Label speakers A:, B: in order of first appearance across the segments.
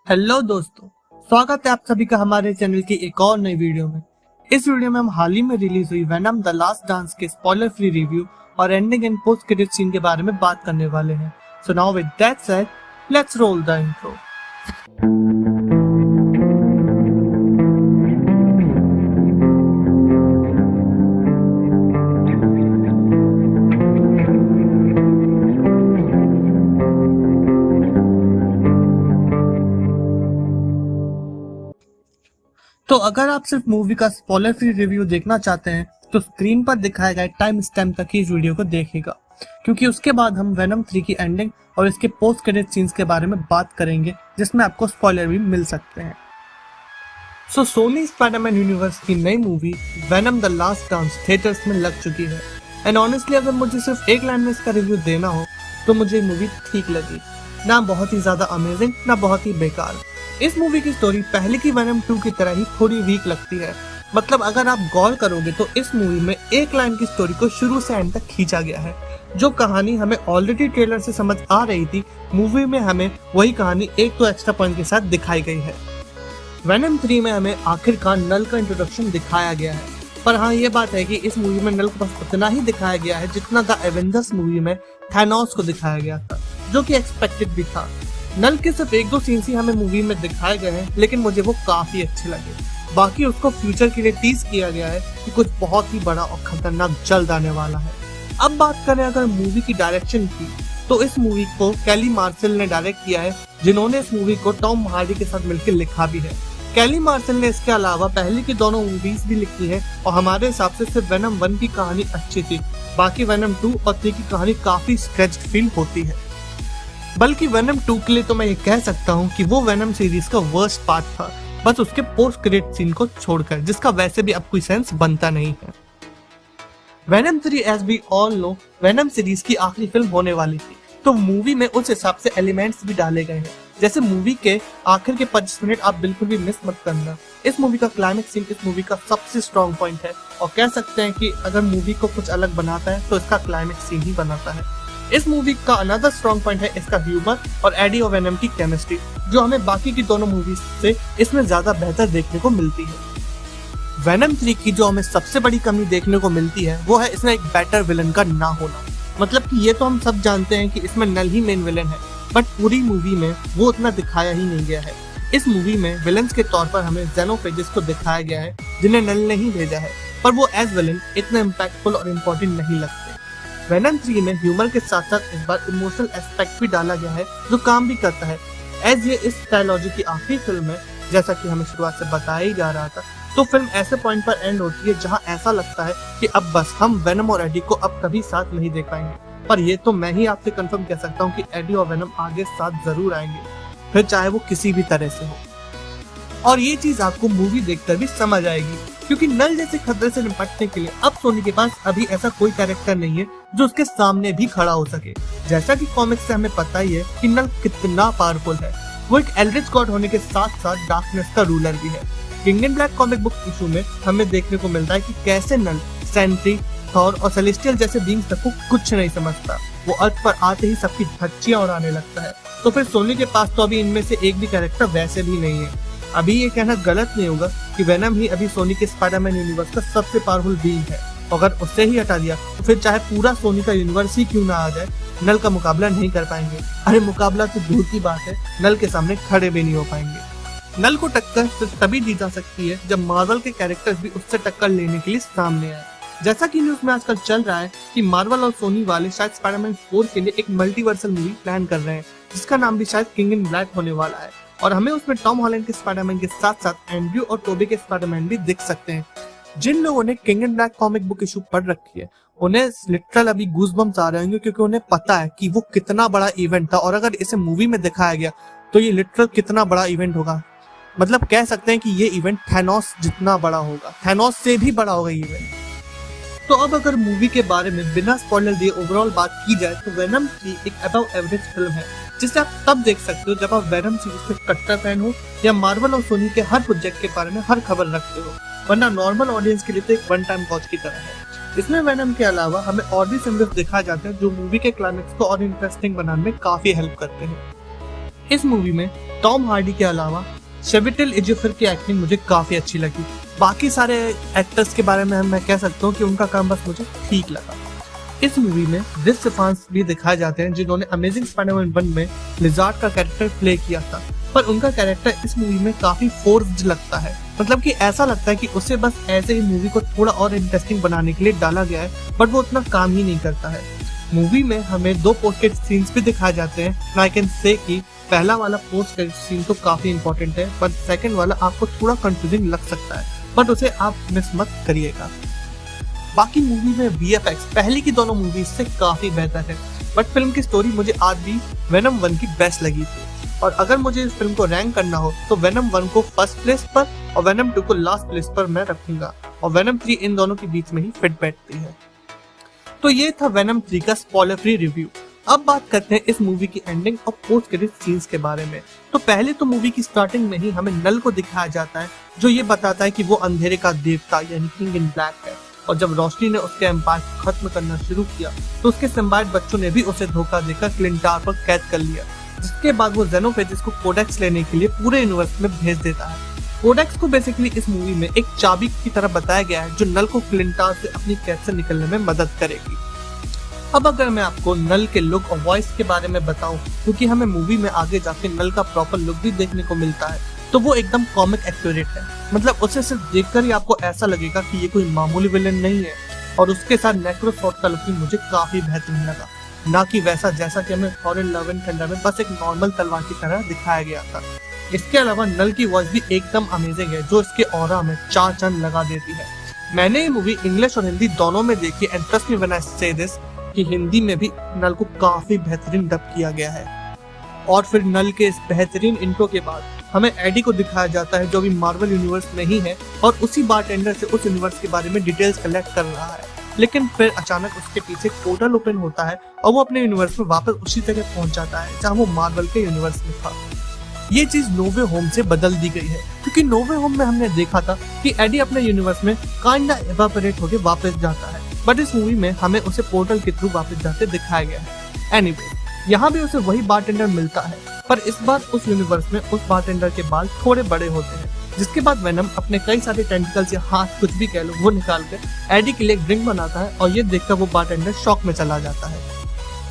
A: Hello दोस्तों, स्वागत है आप सभी का हमारे चैनल की एक और नई वीडियो में। इस वीडियो में हम हाल ही में रिलीज हुई वेनम द लास्ट डांस के स्पॉइलर फ्री रिव्यू और ending and post credit scene के बारे में बात करने वाले हैं। So now with that said, let's roll the intro. तो अगर आप सिर्फ मूवी का स्पॉइलर फ्री रिव्यू देखना चाहते हैं तो स्क्रीन पर दिखाए गए टाइम स्टैम्प तक ही इस वीडियो को देखिएगा, क्योंकि उसके बाद हम वेनम 3 की एंडिंग और इसके पोस्ट क्रेडिट सीन्स के बारे में बात करेंगे, जिसमें आपको स्पॉइलर भी मिल सकते हैं। सो सोनी स्पाइडरमैन यूनिवर्स की नई movie venom the last dance theatres में लग चुकी है एंड ऑनेस्टली अगर मुझे सिर्फ एक लाइन में इसका रिव्यू देना हो तो मुझे मूवी ठीक लगी। ना बहुत ही ज्यादा अमेजिंग, ना बहुत ही बेकार। इस मूवी की स्टोरी पहले की वेनम 2 की तरह ही थोड़ी वीक लगती है। मतलब अगर आप गौर करोगे तो इस मूवी में एक लाइन की स्टोरी को शुरू से एंड तक खींचा गया है। जो कहानी हमें ऑलरेडी ट्रेलर से समझ आ रही थी, मूवी में हमें वही कहानी एक तो एक्स्ट्रा पॉइंट के साथ दिखाई गई है। वेनम 3 में हमें आखिरकार नल का इंट्रोडक्शन दिखाया गया है, पर हाँ ये बात है कि इस मूवी में नल को बस उतना ही दिखाया गया है जितना द एवेंजर्स मूवी में थैनोस को दिखाया गया था, जो कि एक्सपेक्टेड भी था। नल के सिर्फ एक दो सीन्स ही हमें मूवी में दिखाए गए हैं, लेकिन मुझे वो काफी अच्छे लगे। बाकी उसको फ्यूचर के लिए टीज किया गया है कि कुछ बहुत ही बड़ा और खतरनाक जल्द आने वाला है। अब बात करें अगर मूवी की डायरेक्शन की, तो इस मूवी को कैली मार्शल ने डायरेक्ट किया है, जिन्होंने इस मूवी को टॉम हार्डी के साथ मिलकर लिखा भी है। कैली मार्शल ने इसके अलावा पहले की दोनों मूवीज भी लिखी है और हमारे हिसाब से सिर्फ वेनम 1 की कहानी अच्छी थी, बाकी वेनम 2 और 3 की कहानी काफी स्ट्रेच्ड फील होती है। बल्कि वेनम 2 के लिए तो मैं ये कह सकता हूँ कि वो वेनम सीरीज का वर्स्ट पार्ट था, बस उसके पोस्ट क्रेडिट सीन को छोड़कर, जिसका वैसे भी अब कोई सेंस बनता नहीं है। Venom 3 as we all know Venom series की आखिरी फिल्म होने वाली थी, तो मूवी में उस हिसाब से एलिमेंट्स भी डाले गए हैं। जैसे मूवी के आखिर के 25 मिनट आप बिल्कुल भी मिस मत करना। इस मूवी का क्लाइमेक्स सीन इस मूवी का सबसे स्ट्रॉन्ग पॉइंट है और कह सकते हैं कि अगर मूवी को कुछ अलग बनाता है तो इसका क्लाइमेक्स सीन ही बनाता है। इस मूवी का अनदर स्ट्रॉन्ग पॉइंट है इसका ह्यूमर और एडी और वेनम की केमिस्ट्री, जो हमें बाकी की दोनों मूवीज से इसमें ज्यादा बेहतर देखने को मिलती है। वेनम 3 की जो हमें सबसे बड़ी कमी देखने को मिलती है वो है इसमें एक बेटर विलन का ना होना। मतलब कि ये तो हम सब जानते हैं कि इसमें नल ही मेन विलन है, बट पूरी मूवी में वो उतना दिखाया ही नहीं गया है। इस मूवी में विलन्स के तौर पर हमें जेनोफेजेस को दिखाया गया है, जिन्हें नल ने ही भेजा है, पर वो एज विलन इतना इम्पैक्टफुल और इम्पोर्टेंट नहीं लगते। वेनम 3 में ह्यूमर के साथ साथ इस बार इमोशनल एस्पेक्ट भी डाला गया है, जो काम भी करता है। एज ये इस ट्रायलॉजी की आखिरी फिल्म है, जैसा कि हमें शुरुआत से बताया ही जा रहा था, तो फिल्म ऐसे पॉइंट पर एंड होती है जहां ऐसा लगता है कि अब बस हम वेनम और एडी को अब कभी साथ नहीं देख पाएंगे। पर ये तो मैं ही आपसे कंफर्म कह सकता हूँ कि एडी और वेनम आगे साथ जरूर आएंगे, फिर चाहे वो किसी भी तरह से हो। और ये चीज आपको मूवी देखकर भी समझ आएगी, क्योंकि नल जैसे खतरे से निपटने के लिए अब सोनी के पास अभी ऐसा कोई कैरेक्टर नहीं है जो उसके सामने भी खड़ा हो सके। जैसा कि कॉमिक्स से हमें पता ही है कि नल कितना पावरफुल है। वो एक एल्ड्रिच गॉड होने के साथ साथ डार्कनेस का रूलर भी है। King in black comic book issue में हमें देखने को मिलता है कि कैसे नल सेंट्री, थॉर और सेलेस्टियल जैसे बीइंग्स तक को कुछ नहीं समझता। वो अर्थ पर आते ही सबकी धज्जियां उड़ाने लगता है। तो फिर सोनी के पास तो अभी इनमें से एक भी कैरेक्टर वैसे भी नहीं है। अभी ये कहना गलत नहीं होगा कि वेनम ही अभी सोनी के स्पाइडरमैन यूनिवर्स का सबसे पावरफुल बीइंग है। अगर उससे ही हटा दिया तो फिर चाहे पूरा सोनी का यूनिवर्स ही क्यों ना आ जाए, नल का मुकाबला नहीं कर पाएंगे। अरे मुकाबला तो दूर की बात है, नल के सामने खड़े भी नहीं हो पाएंगे। नल को टक्कर सिर्फ तभी दी जा सकती है जब मार्वल के कैरेक्टर्स भी उससे टक्कर लेने के लिए सामने आए। जैसा कि न्यूज में आजकल चल रहा है कि मार्वल और सोनी वाले शायद स्पाइडरमैन 4 के लिए एक मल्टीवर्सल मूवी प्लान कर रहे हैं, जिसका नाम भी शायद किंग इन ब्लैक होने वाला है। और हमें उसमें टॉम हॉलैंड के स्पाइडरमैन के साथ साथ एंड्रयू और टोबी के स्पाइडरमैन भी दिख सकते हैं। जिन लोगों ने king in black comic book issue पढ़ रखी है, उन्हें लिटरल अभी गूज़बम्प्स आ रहे होंगे, क्योंकि उन्हें पता है कि वो कितना बड़ा इवेंट था और अगर इसे मूवी में दिखाया गया तो ये लिटरल कितना बड़ा इवेंट होगा। मतलब कह सकते हैं कि ये इवेंट थैनोस जितना बड़ा होगा, थैनोस से भी बड़ा होगा ये इवेंट। तो अब अगर मूवी के बारे में बिना स्पॉइलर दिए ओवरऑल बात की जाए तो वेनम 3 एक अबव एवरेज फिल्म है, जिसे आप तब देख सकते हो जब आप वेनम सीरीज के कट्टर फैन हो या मार्वल और सोनी के हर प्रोजेक्ट के बारे में हर खबर रखते हो, वरना नॉर्मल ऑडियंस के लिए तो एक वन टाइम वॉच की तरह है। इसमें वेनम के अलावा हमें और भी सिम्बल्स दिखाए जाते हैं जो मूवी के क्लाइमेक्स को और इंटरेस्टिंग बनाने में काफी हेल्प करते हैं। इस मूवी में टॉम हार्डी के अलावा शेबिटेल इजिफर की एक्टिंग मुझे काफी अच्छी लगी। बाकी सारे एक्टर्स के बारे में मैं कह सकता हूँ कि उनका काम बस मुझे ठीक लगा। इस मूवी में क्रिस इवांस भी दिखाए जाते हैं जिन्होंने अमेजिंग स्पाइडरमैन 1 में लिजार्ड का कैरेक्टर प्ले किया था, पर उनका कैरेक्टर इस मूवी में काफी फोर्स्ड लगता है। मतलब कि ऐसा लगता है कि उसे बस ऐसे ही मूवी को थोड़ा और इंटरेस्टिंग बनाने के लिए डाला गया है, बट वो उतना काम ही नहीं करता है। मूवी में हमें 2 पोस्ट क्रेडिट सीन्स भी दिखाए जाते हैं। आई कैन से कि पहला वाला पोस्ट क्रेडिट सीन तो काफी इंपॉर्टेंट है, बट सेकंड वाला आपको थोड़ा कंफ्यूजिंग लग सकता है, बट उसे आप मिस मत करिएगा। बाकी मूवी में VFX पहले की दोनों मूवीज से काफी बेहतर है, बट फिल्म की स्टोरी मुझे आज भी वेनम 1 की बेस्ट लगी थी। और अगर मुझे इस फिल्म को रैंक करना हो तो वेनम 1 को फर्स्ट प्लेस पर और वेनम 2 को लास्ट प्लेस पर मैं रखूंगा, और वेनम 3 इन दोनों के बीच में ही फिट बैठती है। तो ये था वेनम 3 का स्पॉइलर फ्री रिव्यू। अब बात करते हैं इस मूवी की एंडिंग और पोस्ट क्रेडिट सीन्स के बारे में। तो पहले तो मूवी की स्टार्टिंग में ही हमें नल को दिखाया जाता है, जो ये बताता है कि वो अंधेरे का देवता यानी किंग इन ब्लैक है, और जब रोशनी ने उसके एम्पायर को खत्म करना शुरू किया तो उसके सिम्बायोट बच्चों ने भी उसे धोखा देकर क्लिंटार पर कैद कर लिया, जिसके बाद वो जेनोफेजिस को कोडेक्स लेने के लिए पूरे यूनिवर्स में भेज देता है। कोडेक्स को बेसिकली इस मूवी में एक चाबी की तरह बताया गया है जो नल को क्लिंटार से अपनी कैद से निकलने में मदद करेगी। अब अगर मैं आपको नल के लुक और वॉइस के बारे में बताऊं, क्योंकि हमें मूवी में आगे जाके नल का प्रॉपर लुक भी देखने को मिलता है, तो वो एकदम कॉमिक एक्यूरेट है। मतलब उसे सिर्फ देखकर ही आपको ऐसा लगेगा कि ये कोई मामूली विलेन नहीं है, और उसके साथ नेक्रोसॉर्ड का लुक भी मुझे काफी बेहतरीन लगा, ना कि वैसा जैसा कि हमें थॉर लव एंड थंडर में बस एक नॉर्मल तलवार की तरह दिखाया गया था। इसके अलावा नल की वॉइस भी एकदम अमेजिंग है, जो इसके ऑरा में 4 चांद लगा देती है। मैंने ये मूवी इंग्लिश और हिंदी दोनों में देखी, and trust me when I से दिस कि हिंदी में भी नल को काफी बेहतरीन डब किया गया है। और फिर नल के इस बेहतरीन इंट्रो के बाद हमें एडी को दिखाया जाता है, जो भी मार्वल यूनिवर्स में ही है और उसी बारटेंडर से उस यूनिवर्स के बारे में डिटेल्स कलेक्ट कर रहा है। लेकिन फिर अचानक उसके पीछे पोर्टल ओपन होता है और वो अपने यूनिवर्स में वापस उसी जगह पहुंच जाता है जहां वो मार्वल के यूनिवर्स में था। ये चीज नो वे होम से बदल दी गई है, क्योंकि नो वे होम में हमने देखा था कि एडी अपने यूनिवर्स में काइंडा इवापोरेट होकर वापस जाता है, बट इस मूवी में हमें उसे पोर्टल के थ्रू वापस जाते दिखाया गया है। एनीवे, यहाँ भी उसे वही बारटेंडर मिलता है, पर इस बार उस यूनिवर्स में उस बारटेंडर के बाल थोड़े बड़े होते हैं, जिसके बाद वेनम अपने कई सारे टेंटिकल्स या हाथ कुछ भी कह लो वो निकाल कर एडी के लिए एक ड्रिंक बनाता है, और ये देखकर वो बारटेंडर शॉक में चला जाता है।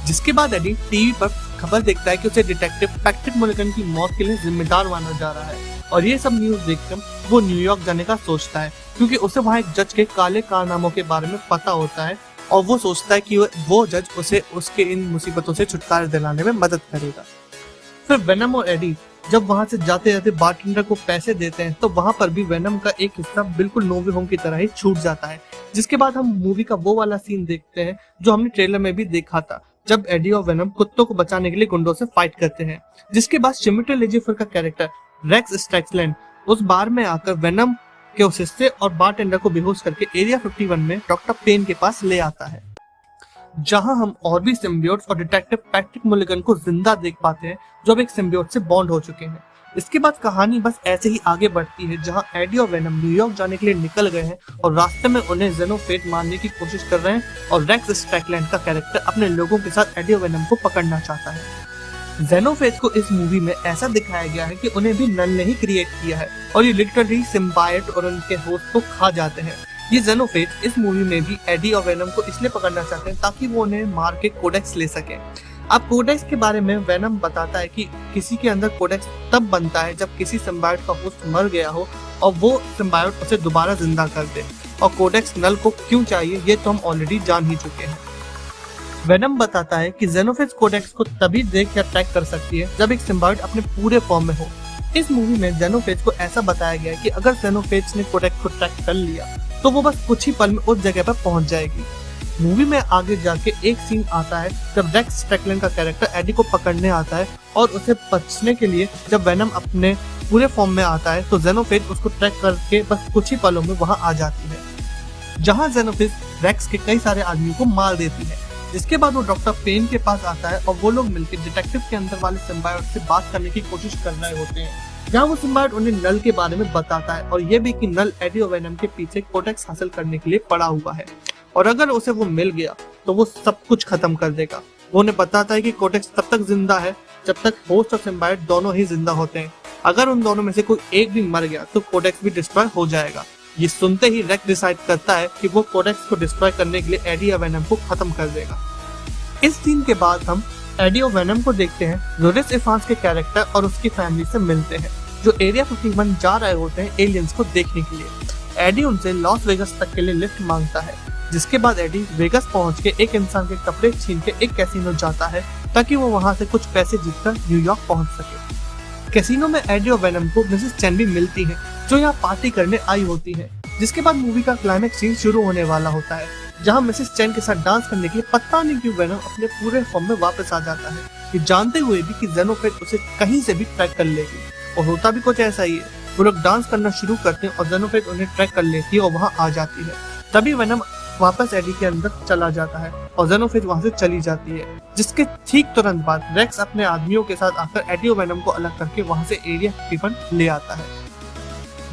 A: जिसके बाद एडी टीवी पर खबर देखता है कि उसे डिटेक्टिव पैट्रिक मुलिगन की मौत के लिए जिम्मेदार माना जा रहा है, और ये सब न्यूज देखकर वो न्यूयॉर्क जाने का सोचता है, क्योंकि उसे वहाँ एक जज के काले कारनामों के बारे में पता होता है, और वो सोचता है कि वो जज उसे उसके इन मुसीबतों से छुटकारा दिलाने में मदद करेगा। फिर वेनम और एडी जब वहां से जाते जाते बारटेंडर को पैसे देते हैं, तो वहां पर भी वेनम का एक हिस्सा बिल्कुल नो वे होम की तरह ही छूट जाता है। जिसके बाद हम मूवी का वो वाला सीन देखते हैं जो हमने ट्रेलर में भी देखा था, जब एडी और वेनम कुत्तों को बचाने के लिए गुंडों से फाइट करते हैं। जिसके बाद शेबिटेल इजिफर का कैरेक्टर रेक्स स्ट्रैक्सलैंड उस बार में आकर वेनम के उस हिस्से और बारटेंडर को बेहोश करके एरिया 51 में डॉक्टर पेन के पास ले आता है, जहां हम और भी सिम्बियोट्स और डिटेक्टिव पैट्रिक मुलिगन को जिंदा देख पाते हैं, जो अब एक सिम्बियोट से बॉन्ड हो चुके हैं। इसके बाद कहानी बस ऐसे ही आगे बढ़ती है, जहां एडी और वेनम न्यूयॉर्क जाने के लिए निकल गए हैं, और रास्ते में उन्हें जेनोफेट मारने की कोशिश कर रहे हैं, और रेक्स स्ट्रैकलैंड का कैरेक्टर अपने लोगों के साथ एडी और वेनम को पकड़ना चाहता है। जेनोफेज को इस मूवी में ऐसा दिखाया गया है कि उन्हें भी नल ने ही क्रिएट किया है, और ये लिटरली सिम्बायोट और उनके होस्ट को खा जाते हैं। ये जेनोफेज इस मूवी में भी एडी और वेनम को इसलिए पकड़ना चाहते हैं ताकि वो उन्हें मार के कोडेक्स ले सके। अब कोडेक्स के बारे में वेनम बताता है कि किसी के अंदर कोडेक्स तब बनता है जब किसी सिम्बायोट का होस्ट मर गया हो और वो सिम्बायोट उसे दोबारा जिंदा कर दे, और कोडेक्स नल को क्यों चाहिए ये तो हम ऑलरेडी जान ही चुके हैं। वेनम बताता है कि जेनोफेज कोडेक्स को तभी देख या ट्रैक कर सकती है जब एक सिम्बायोट अपने पूरे फॉर्म में हो। इस मूवी में जेनोफेज को ऐसा बताया गया है कि अगर जेनोफेज ने कोडेक्स को ट्रैक कर लिया तो वो बस कुछ ही पल में उस जगह पर पहुंच जाएगी। मूवी में आगे जाके एक सीन आता है जब रेक्स स्ट्रैकलैंड का कैरेक्टर एडी को पकड़ने आता है, और उसे बचने के लिए जब वेनम अपने पूरे फॉर्म में आता है तो जेनोफेज उसको ट्रैक करके बस कुछ ही पलों में वहां आ जाती है, जहां जेनोफेज रेक्स के कई सारे आदमियों को मार देती है। जिसके बाद वो डॉक्टर पेन के पास आता है, और वो लोग मिलकर डिटेक्टिव के अंदर वाले सिम्बायोट से बात करने की कोशिश कर रहे होते हैं, जहाँ वो सिम्बायोट उन्हें नल के बारे में बताता है, और ये भी कि नल एडी और वेनम के पीछे कोडेक्स हासिल करने के लिए पड़ा हुआ है, और अगर उसे वो मिल गया तो वो सब कुछ खत्म कर देगा। वो उन्हें बताता है कि कोडेक्स तब तक जिंदा है जब तक होस्ट और सिम्बायोट दोनों ही जिंदा होते हैं। अगर उन दोनों में से कोई एक भी मर गया तो कोडेक्स भी डिस्ट्रॉय हो जाएगा। ये सुनते ही रेक्स डिसाइड करता है कि वो कोडेक्स को डिस्ट्रॉय करने के लिए एडी या वेनम को खत्म कर देगा। इस सीन के बाद हम एडी और वेनम को देखते हैं जो रिस इवांस के कैरेक्टर और उसकी फैमिली से मिलते हैं, जो एरिया 51 जा रहे होते हैं एलियंस को देखने के लिए। एडी उनसे लॉस वेगस तक के लिए लिफ्ट मांगता है, जिसके बाद एडी वेगस पहुंच के एक इंसान के कपड़े छीन के एक कैसीनो जाता है ताकि वो वहां से कुछ पैसे जीतकर न्यूयॉर्क पहुंच सके। कैसीनो में एडी और वेनम को मिसेस चेन भी मिलती है, जो यहाँ पार्टी करने आई होती है। जिसके बाद मूवी का क्लाइमेक्स सीन शुरू होने वाला होता है, जहाँ मिसेस चेन के साथ डांस करने के लिए पता नहीं क्यों वेनम अपने पूरे फॉर्म में वापस आ जाता है, ये जानते हुए भी कि जेनोफेज उसे कहीं से भी ट्रैक कर लेगी। और होता भी कुछ ऐसा ही है, वो लोग डांस करना शुरू करते हैं और जेनोफेज उन्हें ट्रैक कर लेती है और वहाँ आ जाती है। तभी वेनम वापस एडी के अंदर चला जाता है और जेनोफेज वहाँ से चली जाती है, जिसके ठीक तुरंत बाद रेक्स अपने आदमियों के साथ आकर एडी और वेनम को अलग करके वहाँ से एरिया 51 ले आता है।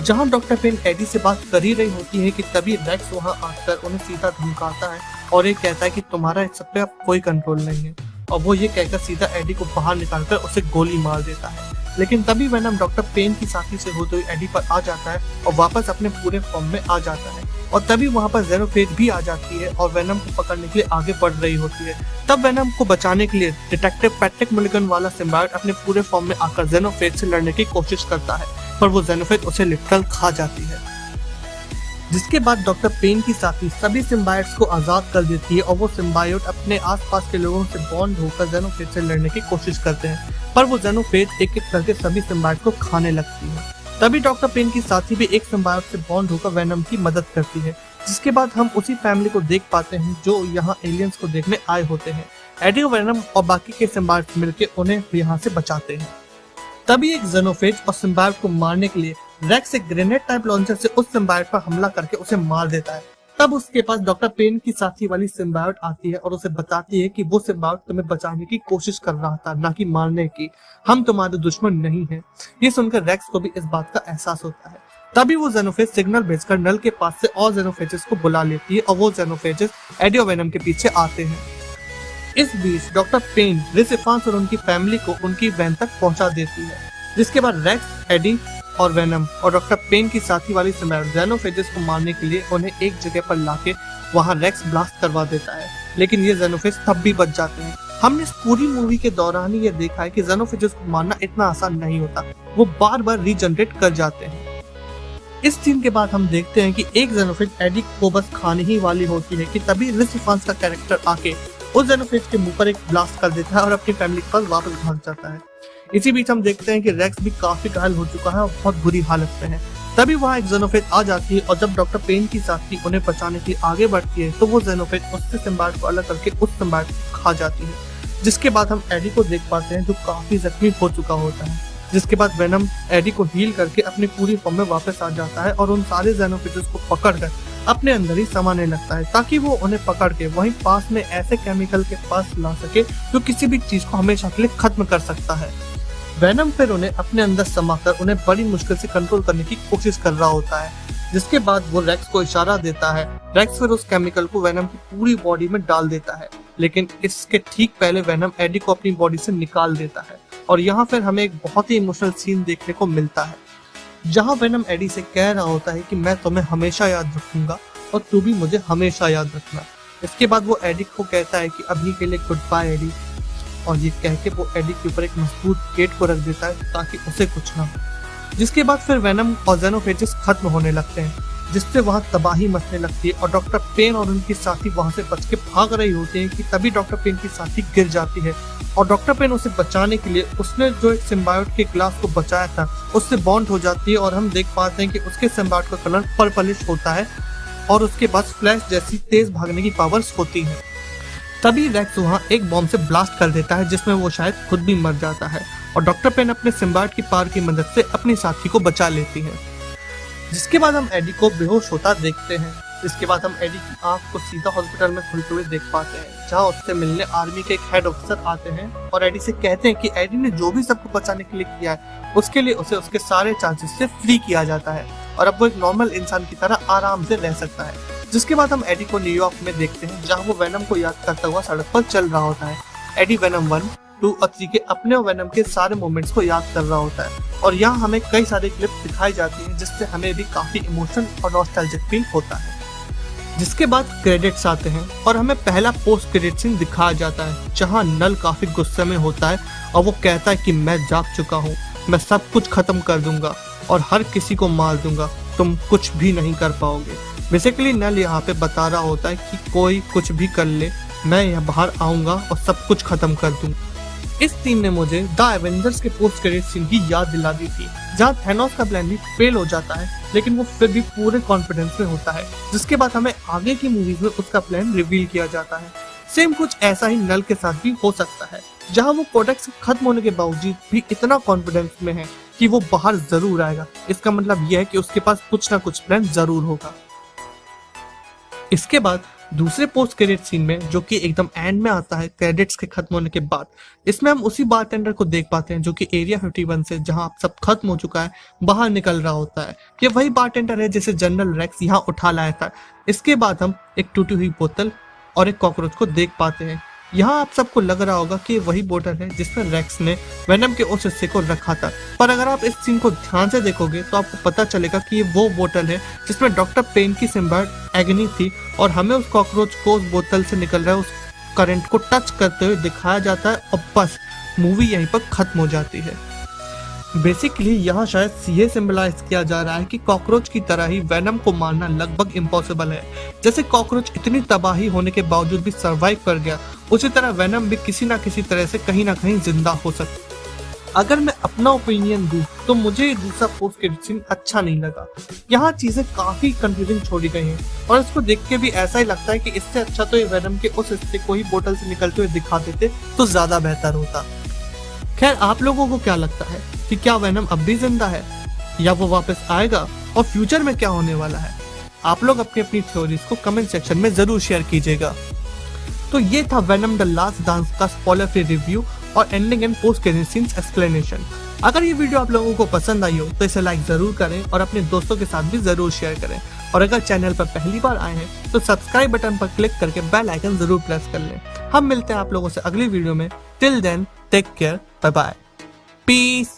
A: जहाँ डॉक्टर पेन एडी से बात कर ही रही होती है कि तभी रेक्स वहाँ आकर उन्हें सीधा धमकाता है और ये कहता है कि तुम्हारा इस सब पे अब कोई कंट्रोल नहीं है, और वो ये कहकर सीधा एडी को बाहर निकालकर उसे गोली मार देता है। लेकिन तभी वेनम डॉक्टर पेन की साथी से होते हुए एडी पर आ जाता है और वापस अपने पूरे फॉर्म में आ जाता है, और तभी वहाँ पर जेनोफेज भी आ जाती है और वेनम को पकड़ने के लिए आगे बढ़ रही होती है। तब वेनम को बचाने के लिए डिटेक्टिव पैट्रिक मुलिगन वाला सिम्बायोट अपने पूरे फॉर्म में आकर जेनोफेज से लड़ने की कोशिश करता है, पर वो जेनोफेज उसे लिटरल खा जाती है। जिसके बाद डॉक्टर पेन की साथी सभी सिम्बायोट्स को आजाद कर देती है और वो सिम्बायोट अपने आसपास के लोगों से बॉन्ड होकर जेनोफेज से लड़ने की कोशिश करते हैं, पर वो जेनोफेज एक एक करके सभी सिम्बायोट को खाने लगती है। तभी डॉक्टर पेन की साथी भी एक सिम्बायोट से बॉन्ड होकर वेनम की मदद करती है। जिसके बाद हम उसी फैमिली को देख पाते हैं जो यहाँ एलियंस को देखने आए होते हैं। एडी और वेनम और बाकी के सिम्बायोट्स मिलकर उन्हें यहाँ से बचाते हैं। तभी एक जेनोफेज और सिम्बायोट को मारने के लिए रेक्स एक ग्रेनेड टाइप लॉन्चर से उस सिम्बायोट पर हमला करके उसे मार देता है। तब उसके पास डॉक्टर पेन की साथी वाली सिम्बायोट आती है और उसे बताती है कि वो सिम्बायोट तुम्हें बचाने की कोशिश कर रहा था, ना कि मारने की। हम तुम्हारे दुश्मन नहीं हैं। ये सुनकर रेक्स को भी इस बात का एहसास होता है। तभी वो जेनोफेज सिग्नल भेजकर नल के पास से और जेनोफेजेस को बुला लेती है और वो जेनोफेजेस एडी और वेनम के पीछे आते हैं। इस बीच डॉक्टर पेन रिस इवांस और उनकी फैमिली को उनकी वैन तक पहुंचा देती है। जिसके बाद रेक्स, एडी और वेनम और डॉक्टर पेन की साथी वाली सिम्बायोट जेनोफेजेस को मारने के लिए उन्हें एक जगह पर लाके वहां रेक्स ब्लास्ट करवा देता है, लेकिन ये जेनोफेज तब भी बच जाते हैं। हमने इस पूरी मूवी के दौरान ही ये देखा है कि जेनोफेजेस को मारना इतना आसान नहीं होता, वो बार बार रीजनरेट कर जाते हैं। इस सीन के बाद हम देखते हैं कि एक जेनोफेज एडी को बस खाने ही वाली होती है कि तभी रिस इवांस का कैरेक्टर आके उस जेनोफेज के मुंह पर एक ब्लास्ट कर देता है और अपनी फैमिली के पास वापस भाग जाता है। इसी बीच हम देखते हैं कि रेक्स भी काफी घायल हो चुका है और बहुत बुरी हालत में है। तभी वहाँ एक जेनोफेज आ जाती है और जब डॉक्टर पेन की साथी उन्हें बचाने के लिए आगे बढ़ती है तो वो जेनोफेज उससे सिम्बायोट को अलग करके उस सिम्बायोट को खा जाती है। जिसके बाद हम एडी को देख पाते हैं जो काफी जख्मी हो चुका होता है। जिसके बाद वेनम एडी को हील करके अपनी पूरी फॉर्म में वापस आ जाता है और उन सारे जेनोफेजेस को पकड़कर अपने अंदर ही समाने लगता है ताकि वो उन्हें पकड़ के वहीं पास में ऐसे केमिकल के पास ला सके जो किसी भी चीज को हमेशा के लिए खत्म कर सकता है। वेनम फिर उन्हें अपने अंदर समाकर उन्हें बड़ी मुश्किल से कंट्रोल करने की कोशिश कर रहा होता है। जिसके बाद वो रेक्स को इशारा देता है। रेक्स फिर उस केमिकल को वेनम की पूरी बॉडी में डाल देता है, लेकिन इसके ठीक पहले वेनम एडी को अपनी बॉडी से निकाल देता है। और यहाँ फिर हमें एक बहुत ही इमोशनल सीन देखने को मिलता है, जहाँ वेनम एडी से कह रहा होता है कि मैं तुम्हें हमेशा याद रखूंगा और तू भी मुझे हमेशा याद रखना। इसके बाद वो एडी को कहता है कि अभी के लिए गुड बाय एडी, और ये कह के वो एडी के ऊपर एक मजबूत गेट को रख देता है ताकि उसे कुछ ना हो। जिसके बाद फिर वेनम और जेनोफेजेस खत्म होने लगते हैं, जिससे वहाँ तबाही मचने लगती है और डॉक्टर पेन और उनकी साथी वहाँ से बच के भाग रही होती है कि तभी डॉक्टर पेन की साथी गिर जाती है और डॉक्टर पेन उसे बचाने के लिए उसने जो एक सिम्बायोट के ग्लास को बचाया था उससे बॉन्ड हो जाती है और हम देख पाते हैं कि उसके सिम्बायोट का कलर पर्पलिश होता है और उसके पास फ्लैश जैसी तेज भागने की पावर्स होती हैं। तभी रेक्स वहाँ एक बॉम्ब से ब्लास्ट कर देता है जिसमें वो शायद खुद भी मर जाता है और डॉक्टर पेन अपने सिम्बायोट की पावर की मदद से अपनी साथी को बचा लेती है। जिसके बाद हम एडी को बेहोश होता देखते हैं। इसके बाद हम एडी की आंख को सीधा हॉस्पिटल में खुलते हुए देख पाते हैं, जहां उससे मिलने आर्मी के एक हेड ऑफिसर आते हैं और एडी से कहते हैं कि एडी ने जो भी सबको बचाने के लिए किया है उसके लिए उसे उसके सारे चार्जेस से फ्री किया जाता है और अब वो एक नॉर्मल इंसान की तरह आराम से रह सकता है। जिसके बाद हम एडी को न्यूयॉर्क में देखते हैं, जहाँ वो वेनम को याद करता हुआ सड़क पर चल रहा होता है। एडी वेनम 1, 1, 2 और 3 के अपने और वेनम के सारे मोमेंट्स को याद कर रहा होता है और यहाँ हमें कई सारे क्लिप्स दिखाई जाती हैं जिससे हमें भी काफी इमोशन और नॉस्टैल्जिक फील होता है। जिसके बाद क्रेडिट्स आते हैं और हमें पहला पोस्ट क्रेडिट सीन दिखाया जाता है जहाँ नल काफी गुस्से में होता है और वो कहता है कि मैं जाग चुका हूँ, मैं सब कुछ खत्म कर दूंगा और हर किसी को मार दूंगा, तुम कुछ भी नहीं कर पाओगे। बेसिकली नल यहाँ पे बता रहा होता है कि कोई कुछ भी कर ले, मैं यहाँ बाहर आऊंगा और सब कुछ खत्म कर दूंगा। इस सीन ने मुझे द एवेंजर्स के पोस्ट क्रेडिट सीन की याद दिला दी थी जहाँ थैनोस का प्लान भी फेल हो जाता है लेकिन वो फिर भी पूरे कॉन्फिडेंस में होता है, जिसके बाद हमें आगे की मूवीज में उसका प्लान रिवील किया जाता है। सेम कुछ ऐसा ही नल के साथ भी हो सकता है जहाँ वो कोडेक्स खत्म होने के बावजूद भी इतना कॉन्फिडेंस में है कि वो बाहर जरूर आएगा। इसका मतलब यह है कि उसके पास कुछ ना कुछ प्लान जरूर होगा। इसके बाद दूसरे पोस्ट क्रेडिट सीन में जो कि एकदम एंड में आता है क्रेडिट्स के खत्म होने के बाद, इसमें हम उसी बारटेंडर को देख पाते हैं जो कि एरिया 51 से जहां अब सब खत्म हो चुका है बाहर निकल रहा होता है। ये वही बारटेंडर है जिसे जनरल रेक्स यहाँ उठा लाया था। इसके बाद हम एक टूटी हुई बोतल और एक कॉकरोच को देख पाते हैं। यहाँ आप सबको लग रहा होगा कि वही बोतल है जिसमें रेक्स ने वेनम के उस हिस्से को रखा था, पर अगर आप इस सीन को ध्यान से देखोगे तो आपको पता चलेगा कि ये वो बोतल है जिसमें डॉक्टर पेन की सिम्बायोट एग्नी थी और हमें उस कॉकरोच को उस बोतल से निकल रहा है उस करंट को टच करते हुए दिखाया जाता है और बस मूवी यहीं पर खत्म हो जाती है। बेसिकली यहाँ शायद ये सिंबलाइज किया जा रहा है कि कॉकरोच की तरह ही वेनम को मारना लगभग इम्पॉसिबल है। जैसे कॉकरोच इतनी तबाही होने के बावजूद भी सरवाइव कर गया, उसी तरह वेनम भी किसी ना किसी तरह से कहीं ना कहीं जिंदा हो सकता। अगर मैं अपना ओपिनियन दूं तो मुझे दूसरा पोस्ट क्रेडिट सीन अच्छा नहीं लगा। यहाँ चीजें काफी कंफ्यूजिंग छोड़ी गई हैं और इसको देख के भी ऐसा ही लगता है कि इससे अच्छा तो ये वेनम के उस हिस्से को ही बोतल से निकलते हुए दिखा देते तो ज्यादा बेहतर होता। खैर, आप लोगों को क्या लगता है कि क्या वेनम अब भी जिंदा है या वो वापस आएगा और फ्यूचर में क्या होने वाला है? आप लोग अपनी अपनी थ्योरीज को कमेंट सेक्शन में जरूर शेयर कीजिएगा। तो ये था वेनम द लास्ट डांस का स्पॉइलर फ्री रिव्यू और ending and post credit scenes explanation. अगर ये वीडियो आप लोगों को पसंद आई हो तो इसे लाइक जरूर करें और अपने दोस्तों के साथ भी जरूर शेयर करें। और अगर चैनल पर पहली बार आए हैं तो सब्सक्राइब बटन पर क्लिक करके बेल आइकन जरूर प्रेस कर लें। हम मिलते हैं आप लोगों से अगली वीडियो में। Till then take care, bye bye, piece.